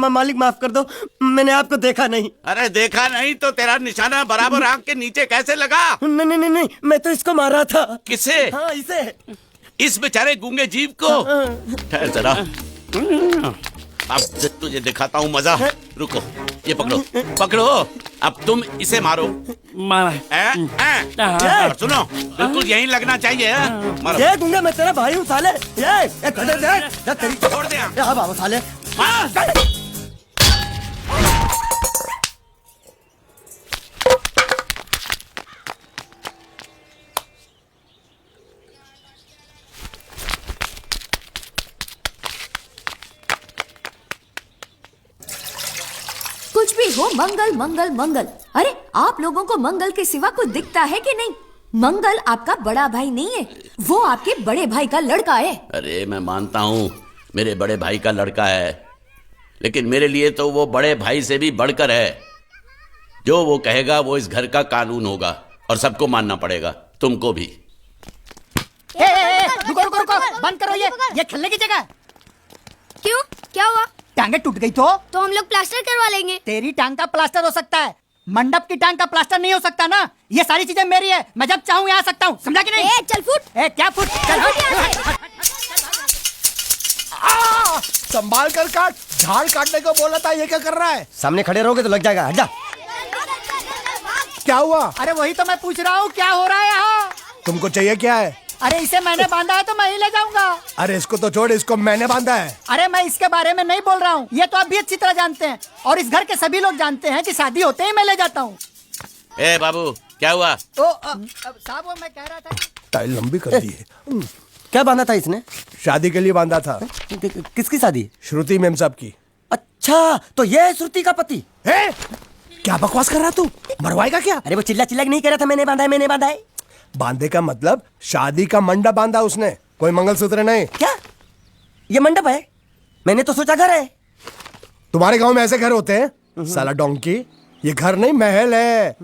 मालिक माफ कर दो, मैंने आपको देखा नहीं। अरे देखा नहीं तो तेरा निशाना बराबर आंख के नीचे कैसे लगा? नहीं, मैं तो इसको मारा था। किसे? हाँ, इसे। इस बेचारे गूंगे जीव को? ठहर जरा, अब तुझे दिखाता हूँ मजा। रुको, ये पकड़ो पकड़ो, अब तुम इसे मारो। सुनो, बिल्कुल यहीं लगना चाहिए। मारो। ये गूंगा, मैं तेरा भाई हूँ साले। ये छोड़ दे। बाबा साले। कुछ भी हो, मंगल मंगल मंगल। अरे आप लोगों को मंगल के सिवा कुछ दिखता है कि नहीं? मंगल आपका बड़ा भाई नहीं है, वो आपके बड़े भाई का लड़का है। अरे मैं मानता हूँ मेरे बड़े भाई का लड़का है, लेकिन मेरे लिए तो वो बड़े भाई से भी बढ़कर है। जो वो कहेगा वो इस घर का कानून होगा और सबको मानना पड़ेगा, तुमको भी। रुको रुको रुको, बंद करो ये खेलने की जगह। क्यों, क्या हुआ? टांगे टूट गई तो हम लोग प्लास्टर करवा लेंगे। तेरी टांग का प्लास्टर हो सकता है, मंडप की टांग का प्लास्टर नहीं हो सकता ना। ये सारी चीजें मेरी है, मैं जब चाहूँ यहाँ आ सकता हूँ, समझा कि नहीं? चल फुट। क्या फुट? संभाल कर काट, झाड़ काटने को बोला था, ये क्या कर रहा है? सामने खड़े रहोगे तो लग जाएगा, हट जा। क्या हुआ? अरे वही तो मैं पूछ रहा हूँ, क्या हो रहा है यहाँ? तुमको चाहिए क्या है? अरे इसे मैंने बांधा है तो मैं ही ले जाऊंगा। अरे इसको तो छोड़, इसको मैंने बांधा है। अरे मैं इसके बारे में नहीं बोल रहा हूँ, ये तो आप भी अच्छी तरह जानते हैं और इस घर के सभी लोग जानते हैं कि शादी होते ही मैं ले जाता हूँ। ए बाबू, क्या हुआ? साहब वो मैं कह रहा था, टाइल लंबी कर दी है। क्या बांधा था इसने? शादी के लिए बांधा था। किसकी शादी? श्रुति मेम साहब की। अच्छा, तो ये है श्रुति का पति? है? क्या बकवास कर रहा तू? मरवाएगा क्या? अरे वो चिल्ला चिल्ला नहीं कह रहा था मैंने बांधा है, मैंने बांधा है। बांधे का मतलब शादी का मंडप बांधा उसने, कोई मंगलसूत्र नहीं। क्या ये मंडप है? मैंने तो सोचा घर है। तुम्हारे गांव में ऐसे घर होते हैं साला डोंकी? ये घर नहीं, महल है।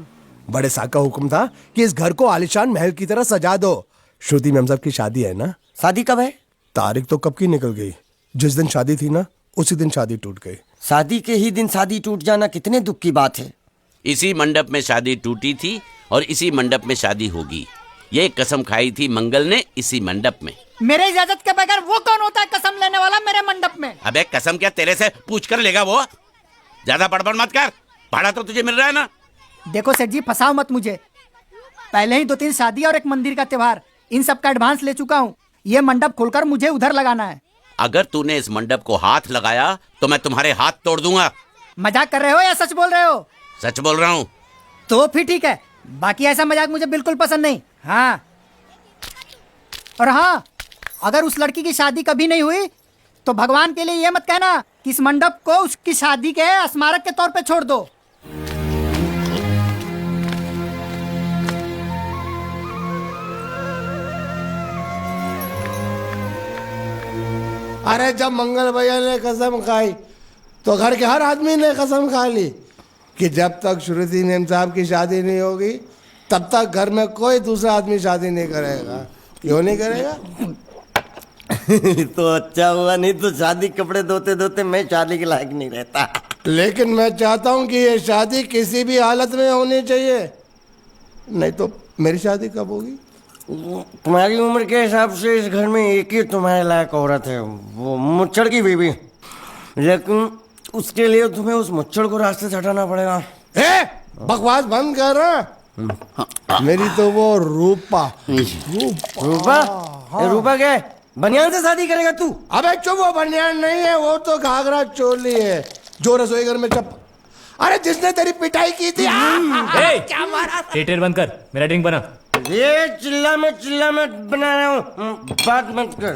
बड़े साहब का हुक्म था कि इस घर को आलीशान महल की तरह सजा दो। श्रुति मेम साहब की शादी है ना? शादी कब है? तारीख तो कब की निकल गई, जिस दिन शादी थी ना उसी दिन शादी टूट गई। शादी के ही दिन शादी टूट जाना कितने दुख की बात है। इसी मंडप में शादी टूटी थी और इसी मंडप में शादी होगी। ये कसम खाई थी मंगल ने इसी मंडप में। मेरे इजाजत के बगैर वो कौन होता है कसम लेने वाला मेरे मंडप में? अबे कसम क्या तेरे से पूछ कर लेगा वो? ज्यादा बड़बड़ मत कर, भाड़ा तो तुझे मिल रहा है ना। देखो सेठ जी, फंसाओ मत मुझे। पहले ही 2-3 शादी और एक मंदिर का त्योहार, इन सब का एडवांस ले चुका हूँ। ये मंडप खोलकर मुझे उधर लगाना है। अगर तूने इस मंडप को हाथ लगाया तो मैं तुम्हारे हाथ तोड़ दूंगा। मजाक कर रहे हो या सच बोल रहे हो? सच बोल रहा हूँ। तो फिर ठीक है, बाकी ऐसा मजाक मुझे बिल्कुल पसंद नहीं। हाँ, और हाँ, अगर उस लड़की की शादी कभी नहीं हुई तो भगवान के लिए ये मत कहना कि इस मंडप को उसकी शादी के स्मारक के तौर पे छोड़ दो। अरे जब मंगल भैया ने कसम खाई तो घर के हर आदमी ने कसम खा ली कि जब तक श्रुति मेम साहब की शादी नहीं होगी तब तक घर में कोई दूसरा आदमी शादी नहीं करेगा। क्यों नहीं करेगा? तो अच्छा हुआ, नहीं तो शादी कपड़े धोते धोते मैं शादी के लायक नहीं रहता। लेकिन मैं चाहता हूँ कि ये शादी किसी भी हालत में होनी चाहिए, नहीं तो मेरी शादी कब होगी? तुम्हारी उम्र के हिसाब से इस घर में एक ही तुम्हारे लायक औरत है, वो मुच्छड़ की बीवी। लेकिन उसके लिए तुम्हें उस मुच्छड़ को रास्ते से हटाना पड़ेगा। बकवास बंद कर। मेरी तो वो रूपा। रूपा? रूपा क्या है? बनियान से शादी करेगा तू? अबे चुप, वो बनियान नहीं है, वो तो घाघरा चोली है जो रसोई घर में अरे जिसने तेरी पिटाई की थी। क्या मारा? थिएटर बंद कर, मेरा ड्रिंक बना। ये चिल्ला में बना रहा हूँ, बात मत कर।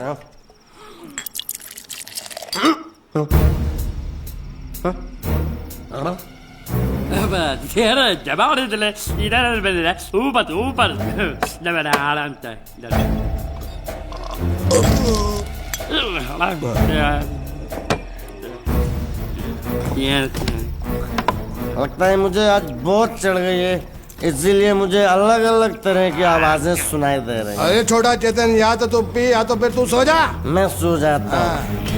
ऊपर आराम से लगता है मुझे आज बहुत चढ़ गई है, इसीलिए मुझे अलग अलग तरह की आवाजें सुनाई दे रही हैं। अरे छोटा चेतन, या तो तू पी या तो फिर तू सो जा। मैं सो जाता हूँ। हाँ।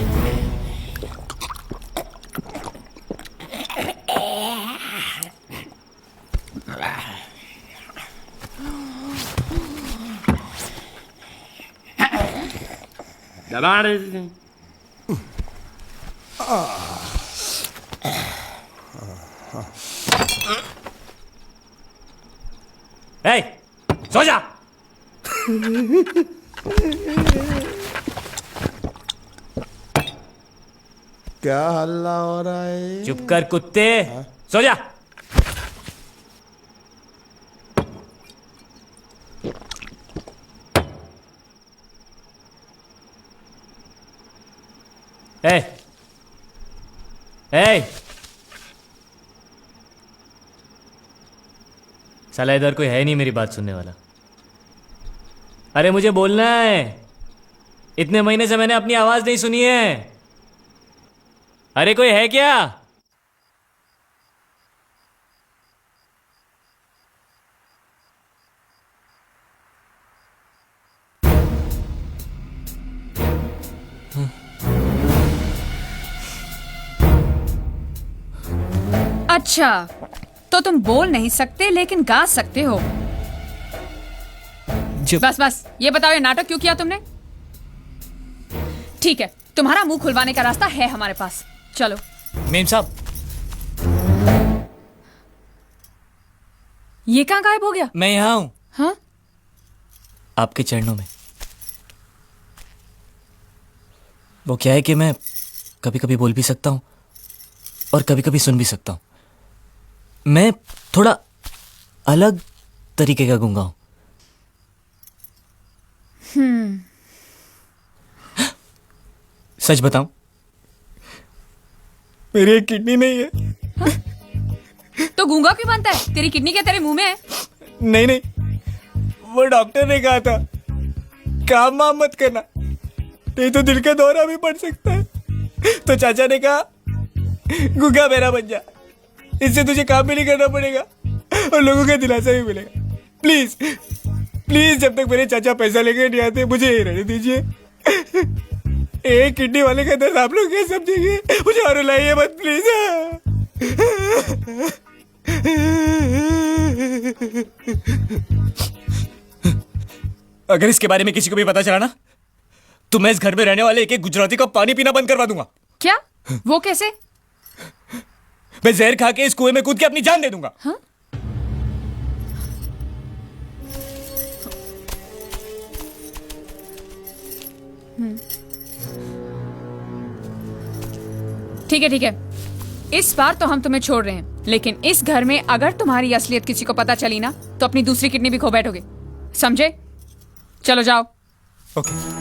दबा रहे थे। ए, सो जा। क्या हल्ला हो रहा है? चुप कर कुत्ते, सो जा। ए, ए, साला इधर कोई है नहीं मेरी बात सुनने वाला। अरे मुझे बोलना है, इतने महीने से मैंने अपनी आवाज नहीं सुनी है। अरे कोई है क्या? अच्छा, तो तुम बोल नहीं सकते लेकिन गा सकते हो। बस बस ये बताओ, ये नाटक क्यों किया तुमने? ठीक है, तुम्हारा मुंह खुलवाने का रास्ता है हमारे पास। चलो। मेम साहब, ये कहाँ गायब हो गया? मैं यहाँ हूं। हाँ? आपके चरणों में। वो क्या है कि मैं कभी कभी बोल भी सकता हूं और कभी कभी सुन भी सकता हूं। मैं थोड़ा अलग तरीके का गूंगा हूं। सच बताऊं, मेरी एक किडनी नहीं है। तो गूंगा क्यों बनता है? तेरी किडनी क्या तेरे मुंह में है? नहीं नहीं, वो डॉक्टर ने कहा था काम वाम मत करना, नहीं तो दिल का दौरा भी पड़ सकता है। तो चाचा ने कहा गूंगा मेरा बन जा, इससे तुझे काम भी नहीं करना पड़ेगा और लोगों का दिलासा भी मिलेगा। प्लीज प्लीज, जब तक मेरे चाचा पैसा लेके नहीं आते मुझे यही रहने दीजिए। एक किडनी वाले का दर्द आप लोग कैसे समझेंगे? मुझे और रुलाइए मत प्लीज। अगर इसके बारे में किसी को भी पता चला ना, तो मैं इस घर में रहने वाले एक एक गुजराती का पानी पीना बंद करवा दूंगा। क्या? वो कैसे? मैं जहर खा के इस कुएं में कूद के अपनी जान दे दूंगा। हाँ? ठीक है ठीक है, इस बार तो हम तुम्हें छोड़ रहे हैं, लेकिन इस घर में अगर तुम्हारी असलियत किसी को पता चली ना, तो अपनी दूसरी किडनी भी खो बैठोगे, समझे? चलो जाओ। ओके।